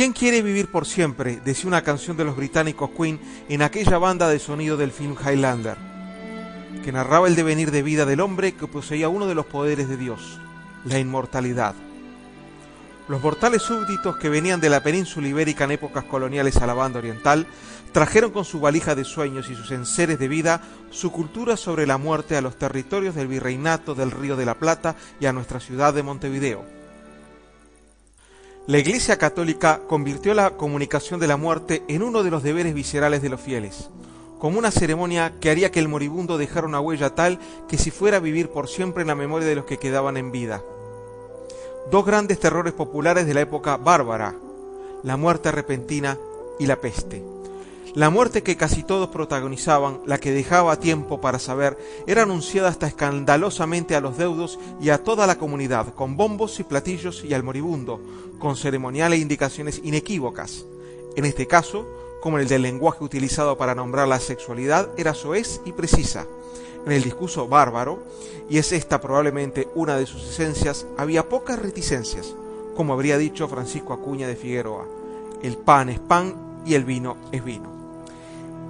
¿Quién quiere vivir por siempre?, decía una canción de los británicos Queen en aquella banda de sonido del film Highlander, que narraba el devenir de vida del hombre que poseía uno de los poderes de Dios, la inmortalidad. Los mortales súbditos que venían de la península ibérica en épocas coloniales a la banda oriental trajeron con su valija de sueños y sus enseres de vida su cultura sobre la muerte a los territorios del virreinato del Río de la Plata y a nuestra ciudad de Montevideo. La Iglesia Católica convirtió la comunicación de la muerte en uno de los deberes viscerales de los fieles, como una ceremonia que haría que el moribundo dejara una huella tal que si fuera a vivir por siempre en la memoria de los que quedaban en vida. Dos grandes terrores populares de la época bárbara, la muerte repentina y la peste. La muerte que casi todos protagonizaban, la que dejaba tiempo para saber, era anunciada hasta escandalosamente a los deudos y a toda la comunidad, con bombos y platillos, y al moribundo, con ceremoniales e indicaciones inequívocas. En este caso, como en el del lenguaje utilizado para nombrar la sexualidad, era soez y precisa. En el discurso bárbaro, y es esta probablemente una de sus esencias, había pocas reticencias, como habría dicho Francisco Acuña de Figueroa: el pan es pan y el vino es vino.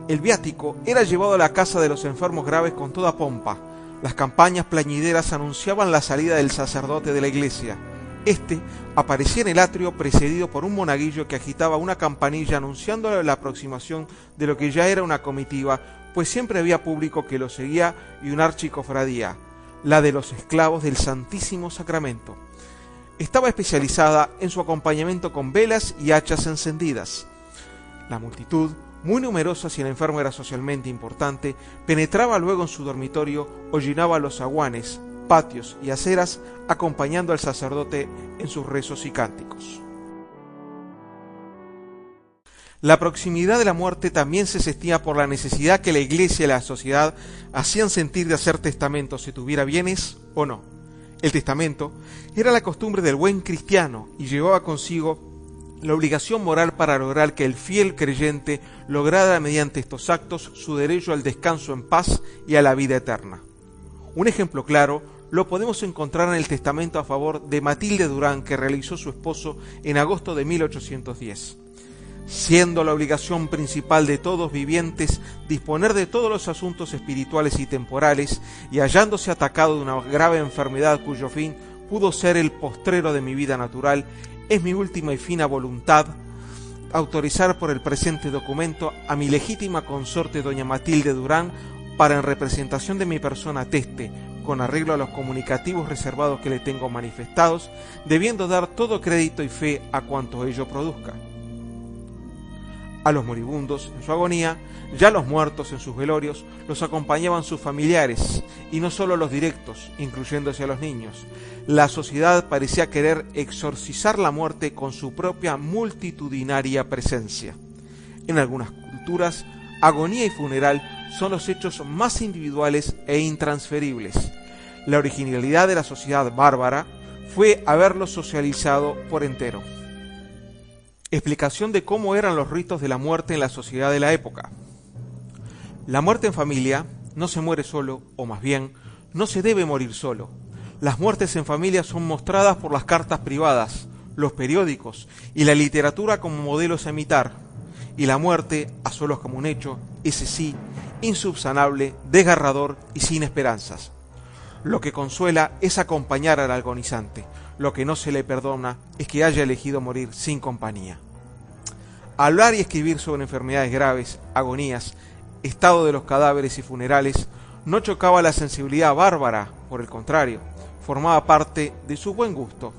El viático era llevado a la casa de los enfermos graves con toda pompa. Las campañas plañideras anunciaban la salida del sacerdote de la iglesia. Este aparecía en el atrio precedido por un monaguillo que agitaba una campanilla anunciando la aproximación de lo que ya era una comitiva, pues siempre había público que lo seguía, y una archicofradía, la de los esclavos del Santísimo Sacramento. Estaba especializada en su acompañamiento con velas y hachas encendidas. La multitud, muy numerosa si el enfermo era socialmente importante, penetraba luego en su dormitorio o llenaba los zaguanes, patios y aceras, acompañando al sacerdote en sus rezos y cánticos. La proximidad de la muerte también se sentía por la necesidad que la iglesia y la sociedad hacían sentir de hacer testamento, si tuviera bienes o no. El testamento era la costumbre del buen cristiano y llevaba consigo la obligación moral para lograr que el fiel creyente lograra mediante estos actos su derecho al descanso en paz y a la vida eterna. Un ejemplo claro lo podemos encontrar en el testamento a favor de Matilde Durán que realizó su esposo en agosto de 1810. Siendo la obligación principal de todos vivientes disponer de todos los asuntos espirituales y temporales, y hallándose atacado de una grave enfermedad cuyo fin pudo ser el postrero de mi vida natural, es mi última y fina voluntad autorizar por el presente documento a mi legítima consorte doña Matilde Durán para, en representación de mi persona, ateste, con arreglo a los comunicativos reservados que le tengo manifestados, debiendo dar todo crédito y fe a cuanto ello produzca. A los moribundos en su agonía, ya los muertos en sus velorios, los acompañaban sus familiares, y no solo los directos, incluyéndose a los niños. La sociedad parecía querer exorcizar la muerte con su propia multitudinaria presencia. En algunas culturas, agonía y funeral son los hechos más individuales e intransferibles. La originalidad de la sociedad bárbara fue haberlos socializado por entero. Explicación de cómo eran los ritos de la muerte en la sociedad de la época. La muerte en familia no se muere solo, o más bien, no se debe morir solo. Las muertes en familia son mostradas por las cartas privadas, los periódicos y la literatura como modelos a imitar. Y la muerte, a solos como un hecho, ese sí, insubsanable, desgarrador y sin esperanzas. Lo que consuela es acompañar al agonizante. Lo que no se le perdona es que haya elegido morir sin compañía. Hablar y escribir sobre enfermedades graves, agonías, estado de los cadáveres y funerales no chocaba la sensibilidad bárbara, por el contrario, formaba parte de su buen gusto.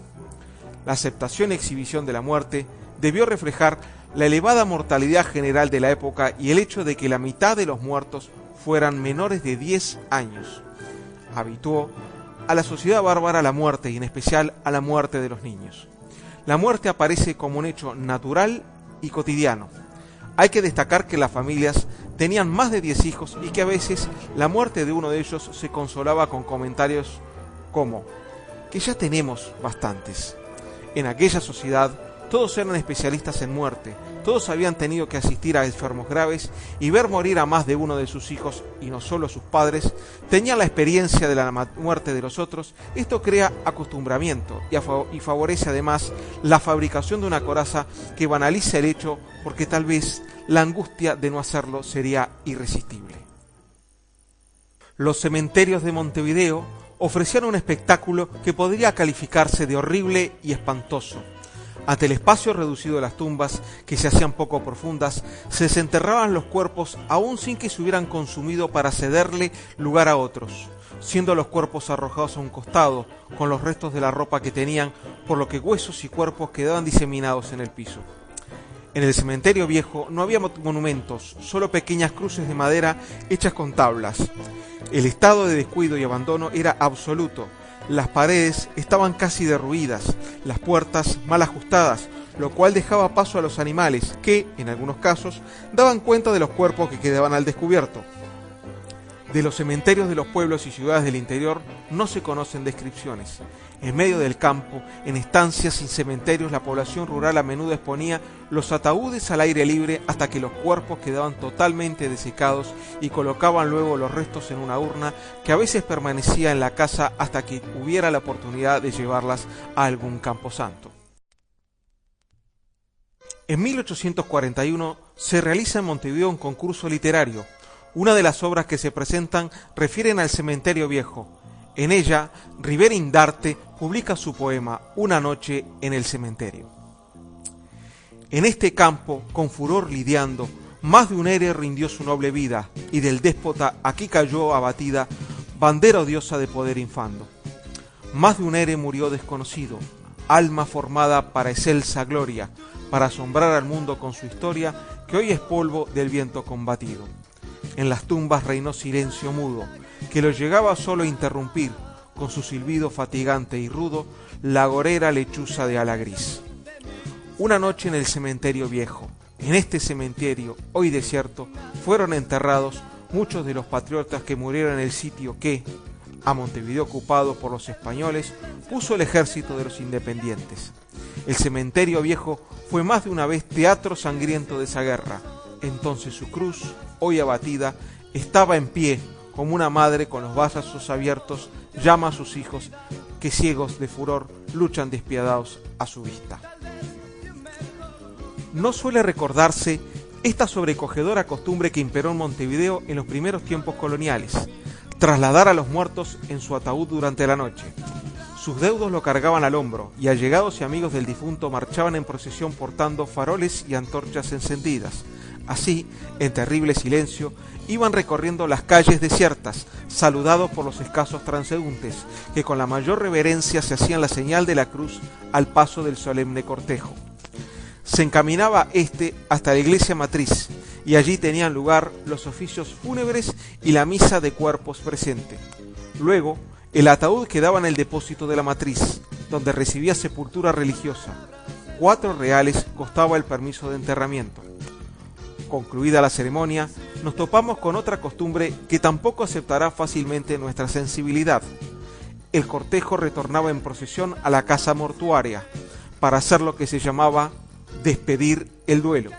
La aceptación y exhibición de la muerte debió reflejar la elevada mortalidad general de la época y el hecho de que la mitad de los muertos fueran menores de 10 años. Habituó a la sociedad bárbara la muerte, y en especial a la muerte de los niños. La muerte aparece como un hecho natural y cotidiano. Hay que destacar que las familias tenían más de 10 hijos y que a veces la muerte de uno de ellos se consolaba con comentarios como: que ya tenemos bastantes. En aquella sociedad, Todos eran especialistas en muerte, todos habían tenido que asistir a enfermos graves y ver morir a más de uno de sus hijos, y no solo a sus padres, tenían la experiencia de la muerte de los otros. Esto crea acostumbramiento y favorece además la fabricación de una coraza que banaliza el hecho, porque tal vez la angustia de no hacerlo sería irresistible. Los cementerios de Montevideo ofrecían un espectáculo que podría calificarse de horrible y espantoso. Ante el espacio reducido de las tumbas, que se hacían poco profundas, se desenterraban los cuerpos aún sin que se hubieran consumido para cederle lugar a otros, siendo los cuerpos arrojados a un costado, con los restos de la ropa que tenían, por lo que huesos y cuerpos quedaban diseminados en el piso. En el cementerio viejo no había monumentos, solo pequeñas cruces de madera hechas con tablas. El estado de descuido y abandono era absoluto. Las paredes estaban casi derruidas, las puertas mal ajustadas, lo cual dejaba paso a los animales que, en algunos casos, daban cuenta de los cuerpos que quedaban al descubierto. De los cementerios de los pueblos y ciudades del interior no se conocen descripciones. En medio del campo, en estancias sin cementerios, la población rural a menudo exponía los ataúdes al aire libre hasta que los cuerpos quedaban totalmente desecados y colocaban luego los restos en una urna que a veces permanecía en la casa hasta que hubiera la oportunidad de llevarlas a algún camposanto. En 1841 se realiza en Montevideo un concurso literario. Una de las obras que se presentan refieren al cementerio viejo. En ella, Rivera Indarte publica su poema Una noche en el cementerio. En este campo, con furor lidiando, más de un héroe rindió su noble vida, y del déspota aquí cayó abatida, bandera odiosa de poder infando. Más de un héroe murió desconocido, alma formada para excelsa gloria, para asombrar al mundo con su historia, que hoy es polvo del viento combatido. En las tumbas reinó silencio mudo, que lo llegaba solo a interrumpir, con su silbido fatigante y rudo, la agorera lechuza de ala gris. Una noche en el cementerio viejo. En este cementerio, hoy desierto, fueron enterrados muchos de los patriotas que murieron en el sitio que, a Montevideo ocupado por los españoles, puso el ejército de los independientes. El cementerio viejo fue más de una vez teatro sangriento de esa guerra. Entonces su cruz, hoy abatida, estaba en pie, como una madre con los brazos abiertos llama a sus hijos, que ciegos de furor luchan despiadados a su vista. No suele recordarse esta sobrecogedora costumbre que imperó en Montevideo en los primeros tiempos coloniales, trasladar a los muertos en su ataúd durante la noche. Sus deudos lo cargaban al hombro, y allegados y amigos del difunto marchaban en procesión portando faroles y antorchas encendidas. Así, en terrible silencio, iban recorriendo las calles desiertas, saludados por los escasos transeúntes, que con la mayor reverencia se hacían la señal de la cruz al paso del solemne cortejo. Se encaminaba hasta la iglesia matriz, y allí tenían lugar los oficios fúnebres y la misa de cuerpos presente. Luego, el ataúd quedaba en el depósito de la matriz, donde recibía sepultura religiosa. 4 reales costaba el permiso de enterramiento. Concluida la ceremonia, nos topamos con otra costumbre que tampoco aceptará fácilmente nuestra sensibilidad. El cortejo retornaba en procesión a la casa mortuaria para hacer lo que se llamaba despedir el duelo.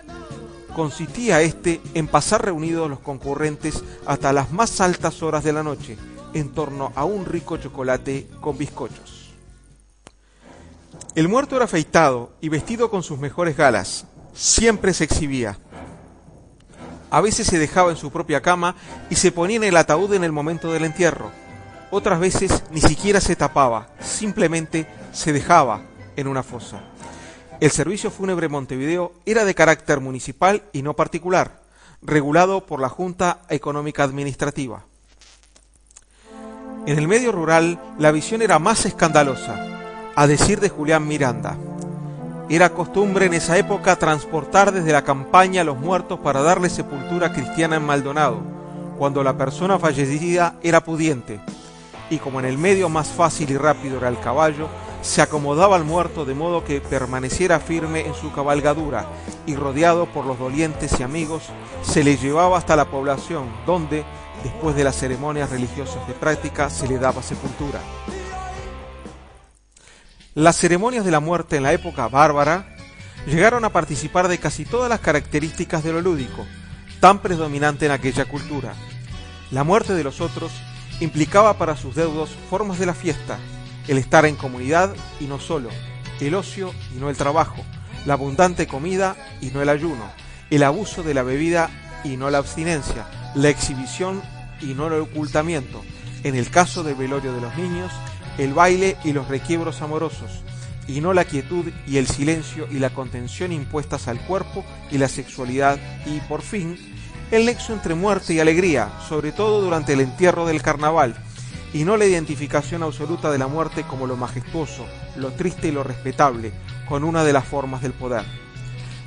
Consistía en pasar reunidos los concurrentes hasta las más altas horas de la noche, en torno a un rico chocolate con bizcochos. El muerto era afeitado y vestido con sus mejores galas. Siempre se exhibía. A veces se dejaba en su propia cama y se ponía en el ataúd en el momento del entierro. Otras veces ni siquiera se tapaba, simplemente se dejaba en una fosa. El servicio fúnebre en Montevideo era de carácter municipal y no particular, regulado por la Junta Económica Administrativa. En el medio rural la visión era más escandalosa, a decir de Julián Miranda. Era costumbre en esa época transportar desde la campaña a los muertos para darle sepultura cristiana en Maldonado, cuando la persona fallecida era pudiente, y como en el medio más fácil y rápido era el caballo, se acomodaba al muerto de modo que permaneciera firme en su cabalgadura, y rodeado por los dolientes y amigos, se le llevaba hasta la población, donde, después de las ceremonias religiosas de práctica, se le daba sepultura. Las ceremonias de la muerte en la época bárbara llegaron a participar de casi todas las características de lo lúdico, tan predominante en aquella cultura. La muerte de los otros implicaba para sus deudos formas de la fiesta, el estar en comunidad y no solo, el ocio y no el trabajo, la abundante comida y no el ayuno, el abuso de la bebida y no la abstinencia, la exhibición y no el ocultamiento, en el caso del velorio de los niños, el baile y los requiebros amorosos, y no la quietud y el silencio y la contención impuestas al cuerpo y la sexualidad, y por fin, el nexo entre muerte y alegría, sobre todo durante el entierro del carnaval, y no la identificación absoluta de la muerte como lo majestuoso, lo triste y lo respetable, con una de las formas del poder.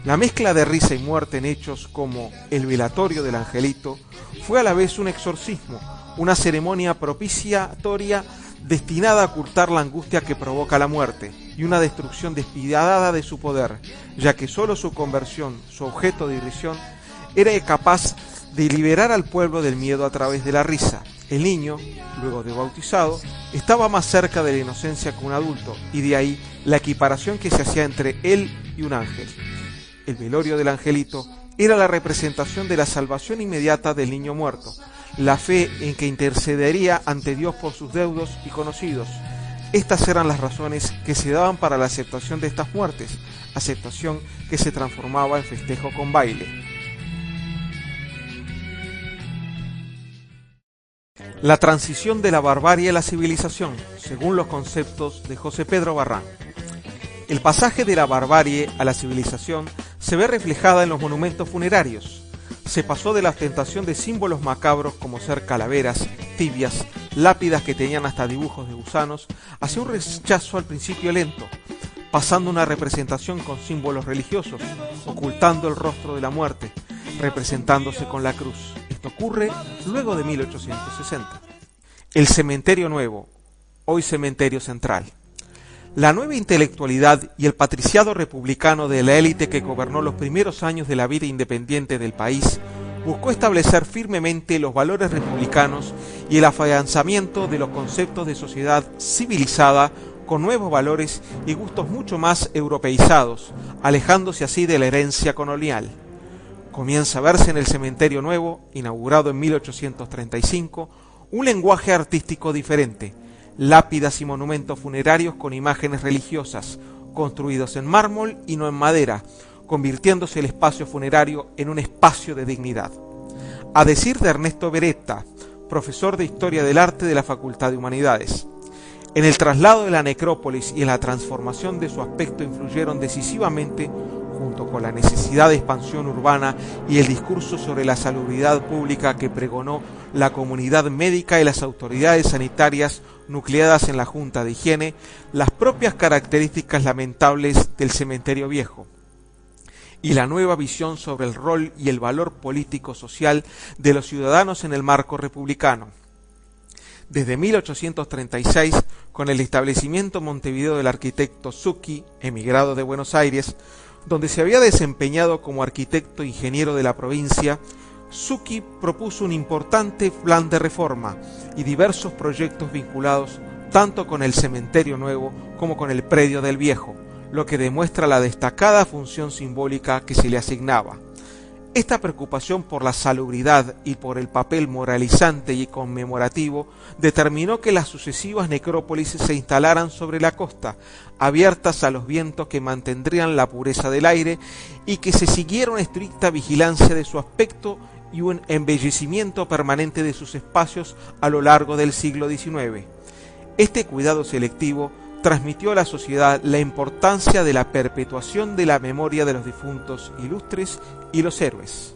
La mezcla de risa y muerte en hechos como el velatorio del angelito fue a la vez un exorcismo, una ceremonia propiciatoria destinada a ocultar la angustia que provoca la muerte y una destrucción despiadada de su poder, ya que solo su conversión, su objeto de irrisión, era capaz de liberar al pueblo del miedo a través de la risa. El niño, luego de bautizado, estaba más cerca de la inocencia que un adulto, y de ahí la equiparación que se hacía entre él y un ángel. El velorio del angelito era la representación de la salvación inmediata del niño muerto, la fe en que intercedería ante Dios por sus deudos y conocidos. Estas eran las razones que se daban para la aceptación de estas muertes, aceptación que se transformaba en festejo con baile. La transición de la barbarie a la civilización, según los conceptos de José Pedro Barrán. El pasaje de la barbarie a la civilización se ve reflejada en los monumentos funerarios. Se pasó de la ostentación de símbolos macabros como ser calaveras, tibias, lápidas que tenían hasta dibujos de gusanos, hacia un rechazo al principio lento, pasando a una representación con símbolos religiosos, ocultando el rostro de la muerte, representándose con la cruz. Esto ocurre luego de 1860. El cementerio nuevo, hoy cementerio central. La nueva intelectualidad y el patriciado republicano de la élite que gobernó los primeros años de la vida independiente del país buscó establecer firmemente los valores republicanos y el afianzamiento de los conceptos de sociedad civilizada con nuevos valores y gustos mucho más europeizados, alejándose así de la herencia colonial. Comienza a verse en el cementerio nuevo, inaugurado en 1835, un lenguaje artístico diferente, lápidas y monumentos funerarios con imágenes religiosas, construidos en mármol y no en madera, convirtiéndose el espacio funerario en un espacio de dignidad. A decir de Ernesto Beretta, profesor de Historia del Arte de la Facultad de Humanidades, en el traslado de la necrópolis y en la transformación de su aspecto influyeron decisivamente, junto con la necesidad de expansión urbana y el discurso sobre la salubridad pública que pregonó la comunidad médica y las autoridades sanitarias nucleadas en la Junta de Higiene, las propias características lamentables del cementerio viejo y la nueva visión sobre el rol y el valor político-social de los ciudadanos en el marco republicano. Desde 1836, con el establecimiento en Montevideo del arquitecto Zucchi, emigrado de Buenos Aires, donde se había desempeñado como arquitecto e ingeniero de la provincia, Zucchi propuso un importante plan de reforma y diversos proyectos vinculados tanto con el cementerio nuevo como con el predio del viejo, lo que demuestra la destacada función simbólica que se le asignaba. Esta preocupación por la salubridad y por el papel moralizante y conmemorativo determinó que las sucesivas necrópolis se instalaran sobre la costa, abiertas a los vientos que mantendrían la pureza del aire y que se siguiera una estricta vigilancia de su aspecto y un embellecimiento permanente de sus espacios a lo largo del siglo XIX. Este cuidado selectivo transmitió a la sociedad la importancia de la perpetuación de la memoria de los difuntos ilustres y los héroes.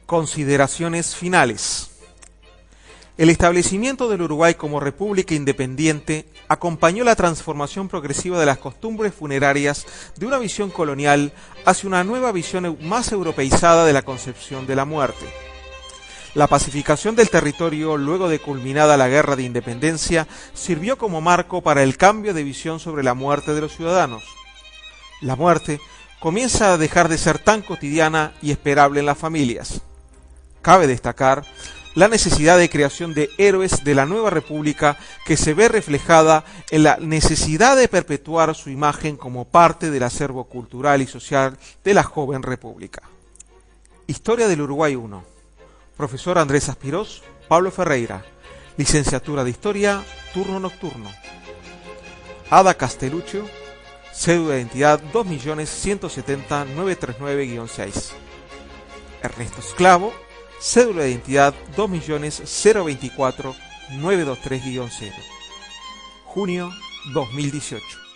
Consideraciones finales. El establecimiento del Uruguay como república independiente acompañó la transformación progresiva de las costumbres funerarias de una visión colonial hacia una nueva visión más europeizada de la concepción de la muerte. La pacificación del territorio luego de culminada la Guerra de Independencia sirvió como marco para el cambio de visión sobre la muerte de los ciudadanos. La muerte comienza a dejar de ser tan cotidiana y esperable en las familias. Cabe destacar la necesidad de creación de héroes de la nueva república que se ve reflejada en la necesidad de perpetuar su imagen como parte del acervo cultural y social de la joven república. Historia del Uruguay 1. Profesor Andrés Aspirós, Pablo Ferreira. Licenciatura de Historia, turno nocturno. Ada Castelluccio, cédula de identidad 2.170.939-6. Ernesto Esclavo, cédula de identidad 2.024.923-0. Junio 2018.